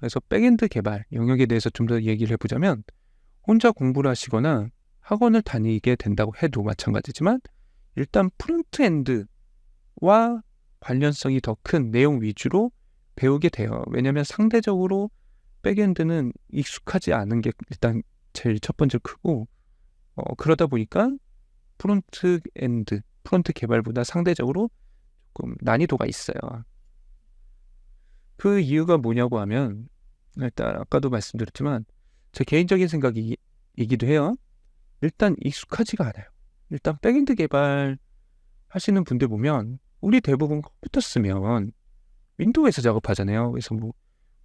그래서 백엔드 개발 영역에 대해서 좀 더 얘기를 해보자면 혼자 공부를 하시거나 학원을 다니게 된다고 해도 마찬가지지만 일단 프론트엔드와 관련성이 더 큰 내용 위주로 배우게 돼요. 왜냐하면 상대적으로 백엔드는 익숙하지 않은 게 일단 제일 첫 번째 크고 그러다 보니까 프론트 개발보다 상대적으로 조금 난이도가 있어요. 그 이유가 뭐냐고 하면 일단 아까도 말씀드렸지만 제 개인적인 생각이기도 해요. 일단 익숙하지가 않아요. 일단 백엔드 개발 하시는 분들 보면 우리 대부분 컴퓨터 쓰면 윈도우에서 작업하잖아요. 그래서 뭐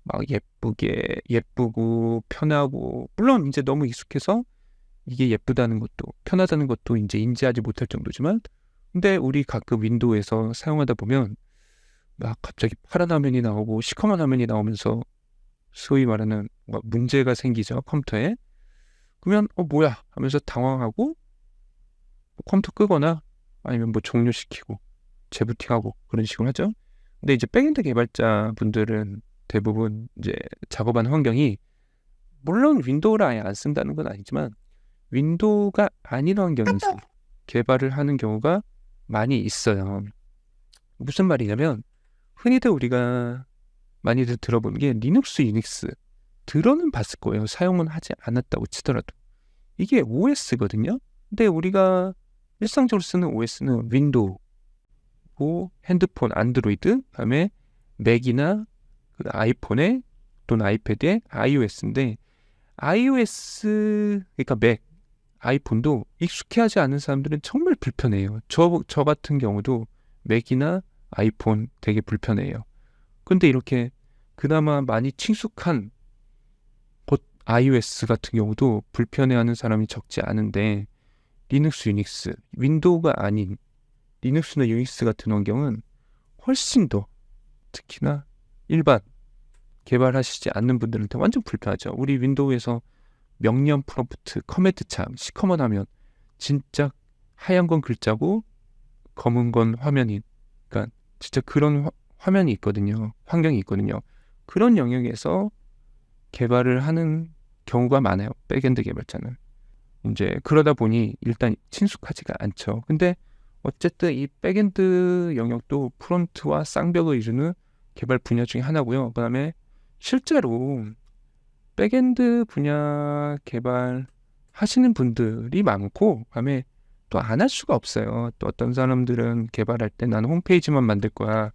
막 예쁘고 편하고 물론 이제 너무 익숙해서 이게 예쁘다는 것도 편하다는 것도 이제 인지하지 못할 정도지만 근데 우리 가끔 윈도우에서 사용하다 보면 막 갑자기 파란 화면이 나오고 시커먼 화면이 나오면서 소위 말하는 뭔가 문제가 생기죠, 컴퓨터에. 그러면 뭐야 하면서 당황하고 컴퓨터 끄거나 아니면 뭐 종료시키고 재부팅하고 그런 식으로 하죠. 근데 이제 백엔드 개발자분들은 대부분 이제 작업하는 환경이 물론 윈도우를 아예 안 쓴다는 건 아니지만 윈도우가 아닌 환경에서 개발을 하는 경우가 많이 있어요. 무슨 말이냐면 흔히들 우리가 많이들 들어보는 게 리눅스, 유닉스 들어는 봤을 거예요. 사용은 하지 않았다고 치더라도. 이게 OS거든요. 근데 우리가 일상적으로 쓰는 OS는 윈도우, 핸드폰, 안드로이드, 그다음에 맥이나 그 아이폰에 또는 아이패드에 iOS인데 iOS, 그러니까 맥, 아이폰도 익숙해하지 않은 사람들은 정말 불편해요. 저 같은 경우도 맥이나 아이폰 되게 불편해요. 근데 이렇게 그나마 많이 친숙한 iOS 같은 경우도 불편해하는 사람이 적지 않은데 리눅스, 유닉스, 윈도우가 아닌 리눅스나 유닉스 같은 환경은 훨씬 더 특히나 일반 개발하시지 않는 분들한테 완전 불편하죠. 우리 윈도우에서 명령 프롬프트, 커맨드 창, 시커먼 화면 진짜 하얀 건 글자고 검은 건 화면인 그러니까 진짜 그런 화면이 있거든요. 환경이 있거든요. 그런 영역에서 개발을 하는 경우가 많아요. 백엔드 개발자는. 이제 그러다 보니 일단 친숙하지가 않죠. 근데 어쨌든 이 백엔드 영역도 프론트와 쌍벽을 이루는 개발 분야 중에 하나고요. 그 다음에 실제로 백엔드 분야 개발 하시는 분들이 많고 그다음에 또 안 할 수가 없어요. 또 어떤 사람들은 개발할 때 나는 홈페이지만 만들 거야,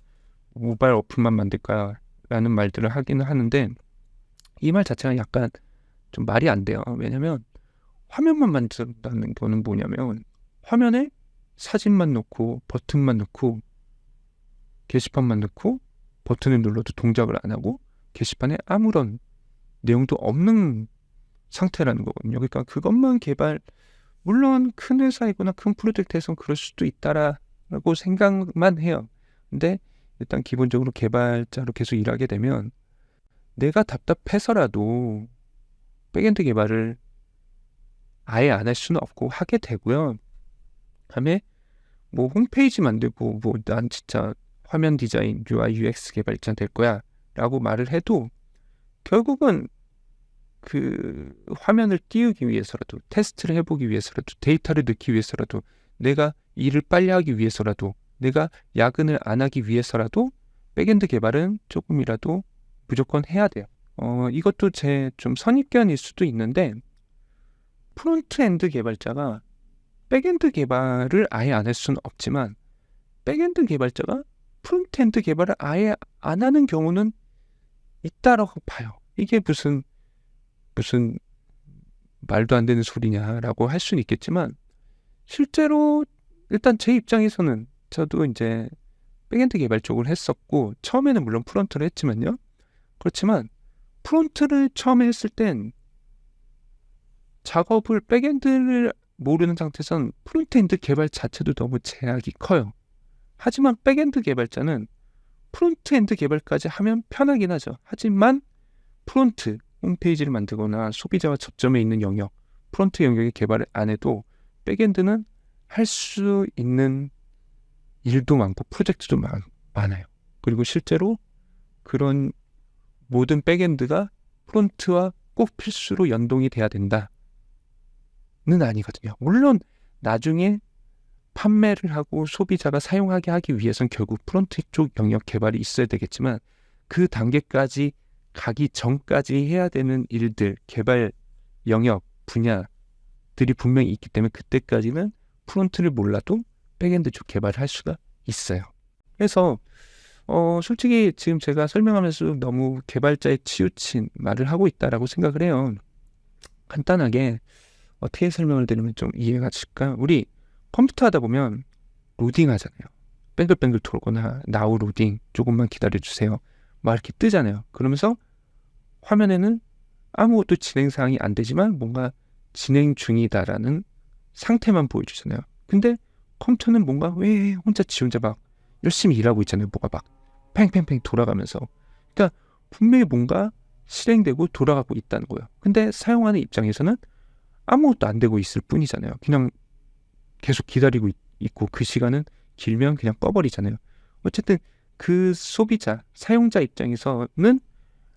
모바일 어플만 만들 거야 라는 말들을 하기는 하는데 이 말 자체가 약간 좀 말이 안 돼요. 왜냐면 화면만 만든다는 거는 뭐냐면 화면에 사진만 넣고 버튼만 넣고 게시판만 넣고 버튼을 눌러도 동작을 안 하고 게시판에 아무런 내용도 없는 상태라는 거거든요. 그러니까 그것만 개발, 물론 큰 회사이거나 큰 프로젝트에서는 그럴 수도 있다라고 생각만 해요. 근데 일단 기본적으로 개발자로 계속 일하게 되면 내가 답답해서라도 백엔드 개발을 아예 안 할 수는 없고 하게 되고요. 다음에 뭐 홈페이지 만들고 뭐 난 진짜 화면 디자인, UI, UX 개발자 될 거야 라고 말을 해도 결국은 그 화면을 띄우기 위해서라도 테스트를 해보기 위해서라도 데이터를 넣기 위해서라도 내가 일을 빨리 하기 위해서라도 내가 야근을 안 하기 위해서라도 백엔드 개발은 조금이라도 무조건 해야 돼요. 이것도 제 좀 선입견일 수도 있는데 프론트엔드 개발자가 백엔드 개발을 아예 안 할 수는 없지만 백엔드 개발자가 프론트엔드 개발을 아예 안 하는 경우는 있다라고 봐요. 이게 무슨 말도 안 되는 소리냐라고 할 수는 있겠지만 실제로 일단 제 입장에서는 저도 이제 백엔드 개발 쪽을 했었고 처음에는 물론 프론트를 했지만요. 그렇지만 프론트를 처음에 했을 땐 작업을 백엔드를 모르는 상태에선 프론트엔드 개발 자체도 너무 제약이 커요. 하지만 백엔드 개발자는 프론트엔드 개발까지 하면 편하긴 하죠. 하지만 프론트, 홈페이지를 만들거나 소비자와 접점에 있는 영역, 프론트 영역의 개발을 안 해도 백엔드는 할 수 있는 일도 많고 프로젝트도 많아요. 그리고 실제로 그런 모든 백엔드가 프론트와 꼭 필수로 연동이 돼야 된다는 아니거든요. 물론 나중에 판매를 하고 소비자가 사용하게 하기 위해선 결국 프론트 쪽 영역 개발이 있어야 되겠지만 그 단계까지 가기 전까지 해야 되는 일들, 개발 영역, 분야들이 분명히 있기 때문에 그때까지는 프론트를 몰라도 백엔드 쪽 개발을 할 수가 있어요. 그래서 솔직히 지금 제가 설명하면서 너무 개발자에 치우친 말을 하고 있다라고 생각을 해요. 간단하게 어떻게 설명을 드리면 좀 이해가 될까? 우리 컴퓨터 하다 보면 로딩 하잖아요. 뱅글뱅글 돌거나 나우 로딩 조금만 기다려주세요. 막 이렇게 뜨잖아요. 그러면서 화면에는 아무것도 진행 사항이 안 되지만 뭔가 진행 중이다라는 상태만 보여주잖아요. 근데 컴퓨터는 뭔가 왜 혼자 지 혼자 막 열심히 일하고 있잖아요. 뭐가 막 팽팽팽 돌아가면서. 그러니까 분명히 뭔가 실행되고 돌아가고 있다는 거예요. 근데 사용하는 입장에서는 아무것도 안 되고 있을 뿐이잖아요. 그냥 계속 기다리고 있고 그 시간은 길면 그냥 꺼버리잖아요. 어쨌든 그 소비자, 사용자 입장에서는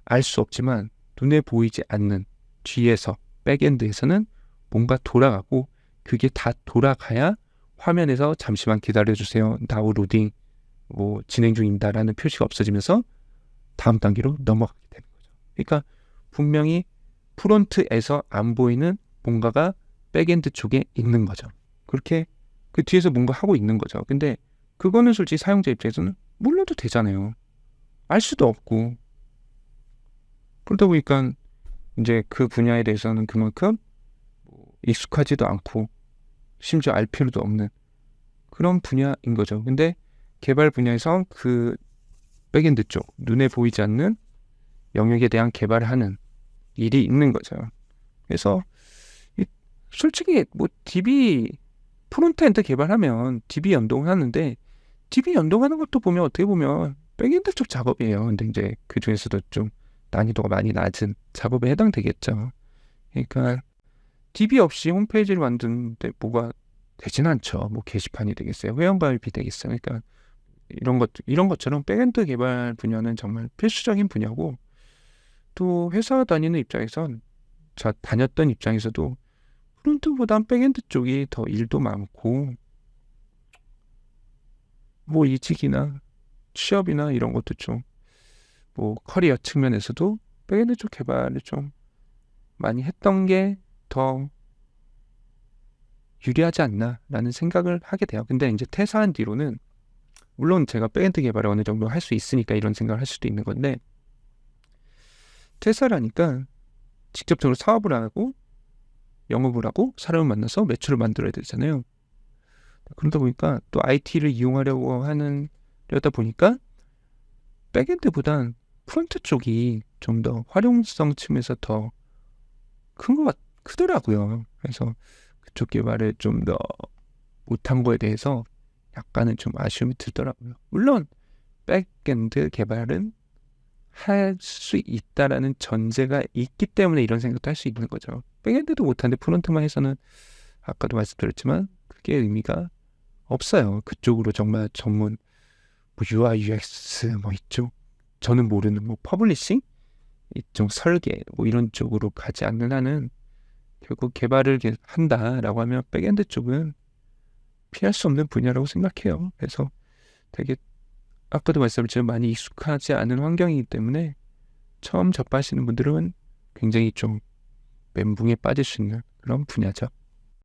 알 수 없지만 눈에 보이지 않는 뒤에서 백엔드에서는 뭔가 돌아가고 그게 다 돌아가야 화면에서 잠시만 기다려주세요. 나우 로딩 뭐 진행 중입니다라는 표시가 없어지면서 다음 단계로 넘어가게 되는 거죠. 그러니까 분명히 프론트에서 안 보이는 뭔가가 백엔드 쪽에 있는 거죠. 그렇게 그 뒤에서 뭔가 하고 있는 거죠. 근데 그거는 솔직히 사용자 입장에서는 몰라도 되잖아요. 알 수도 없고. 그러다 보니까 이제 그 분야에 대해서는 그만큼 익숙하지도 않고 심지어 알 필요도 없는 그런 분야인 거죠. 근데 개발 분야에서 그 백엔드 쪽, 눈에 보이지 않는 영역에 대한 개발을 하는 일이 있는 거죠. 그래서 솔직히 뭐 DB 프론트엔드 개발하면 DB 연동하는데 DB 연동하는 것도 보면 어떻게 보면 백엔드 쪽 작업이에요. 근데 이제 그 중에서도 좀 난이도가 많이 낮은 작업에 해당되겠죠. 그러니까 DB 없이 홈페이지를 만드는데 뭐가 되진 않죠. 뭐 게시판이 되겠어요. 회원가입이 되겠어요. 그러니까 이런 것처럼 백엔드 개발 분야는 정말 필수적인 분야고 또 회사 다니는 입장에선 다녔던 입장에서도 프론트보단 백엔드 쪽이 더 일도 많고 뭐 이직이나 취업이나 이런 것도 좀 뭐 커리어 측면에서도 백엔드 쪽 개발을 좀 많이 했던 게 더 유리하지 않나라는 생각을 하게 돼요. 근데 이제 퇴사한 뒤로는 물론 제가 백엔드 개발을 어느 정도 할 수 있으니까 이런 생각을 할 수도 있는 건데 퇴사를 하니까 직접적으로 사업을 하고 영업을 하고 사람을 만나서 매출을 만들어야 되잖아요. 그러다 보니까 또 IT를 이용하려고 하려다 보니까 백엔드보단 프론트 쪽이 좀 더 활용성 측면에서 더 크더라고요. 그래서 그쪽 개발을 좀 더 못한 거에 대해서 약간은 좀 아쉬움이 들더라고요. 물론 백엔드 개발은 할 수 있다라는 전제가 있기 때문에 이런 생각도 할 수 있는 거죠. 백엔드도 못하는데 프론트만 해서는 아까도 말씀드렸지만 그게 의미가 없어요. 그쪽으로 정말 전문 뭐 UI, UX 뭐 이쪽 저는 모르는 뭐 퍼블리싱 이쪽 설계 뭐 이런 쪽으로 가지 않는 한은 결국 개발을 한다라고 하면 백엔드 쪽은 피할 수 없는 분야라고 생각해요. 그래서 되게 아까도 말씀드렸지만 많이 익숙하지 않은 환경이기 때문에 처음 접하시는 분들은 굉장히 좀 멘붕에 빠질 수 있는 그런 분야죠.